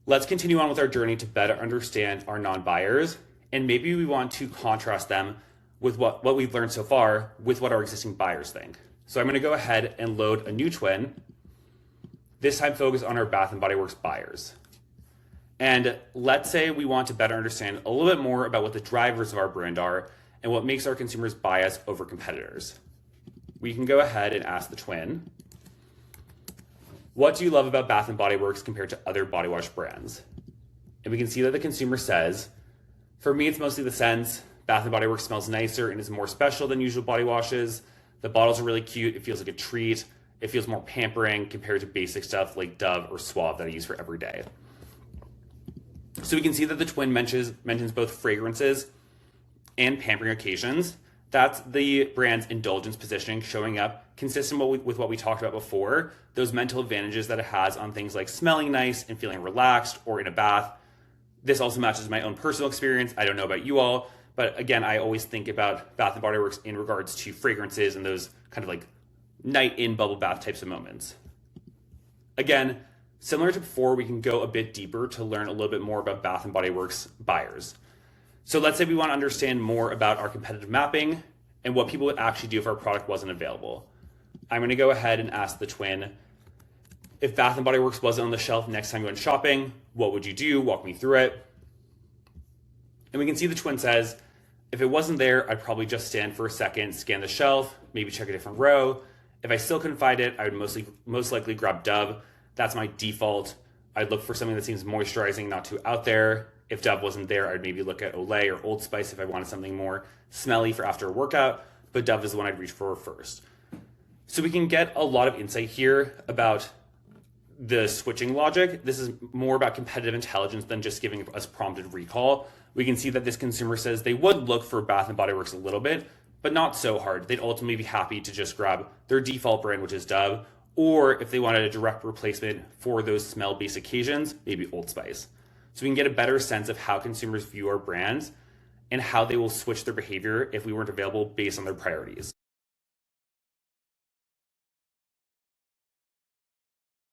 Let's continue on with our journey to better understand our non-buyers, and maybe we want to contrast them with what we've learned so far with what our existing buyers think. So I'm going to go ahead and load a new twin, this time focus on our Bath & Body Works buyers. And let's say we want to better understand a little bit more about what the drivers of our brand are and what makes our consumers buy us over competitors. We can go ahead and ask the twin, what do you love about Bath & Body Works compared to other body wash brands? And we can see that the consumer says, for me, it's mostly the scents. Bath & Body Works smells nicer and is more special than usual body washes. The bottles are really cute. It feels like a treat. It feels more pampering compared to basic stuff like Dove or Suave that I use for every day. So we can see that the twin mentions both fragrances and pampering occasions. That's the brand's indulgence positioning showing up consistent with what we talked about before, those mental advantages that it has on things like smelling nice and feeling relaxed or in a bath. This also matches my own personal experience. I don't know about you all, but again, I always think about Bath & Body Works in regards to fragrances and those kind of like night in bubble bath types of moments. Again, similar to before, we can go a bit deeper to learn a little bit more about Bath & Body Works buyers. So let's say we want to understand more about our competitive mapping and what people would actually do if our product wasn't available. I'm going to go ahead and ask the twin, if Bath & Body Works wasn't on the shelf next time you went shopping, what would you do? Walk me through it. And we can see the twin says, if it wasn't there, I'd probably just stand for a second, scan the shelf, maybe check a different row. If I still couldn't find it, I would most likely grab Dove. That's my default. I'd look for something that seems moisturizing, not too out there. If Dove wasn't there, I'd maybe look at Olay or Old Spice if I wanted something more smelly for after a workout, but Dove is the one I'd reach for first. So we can get a lot of insight here about the switching logic. This is more about competitive intelligence than just giving us prompted recall. We can see that this consumer says they would look for Bath & Body Works a little bit, but not so hard. They'd ultimately be happy to just grab their default brand, which is Dove, or if they wanted a direct replacement for those smell-based occasions, maybe Old Spice. So we can get a better sense of how consumers view our brands and how they will switch their behavior if we weren't available based on their priorities.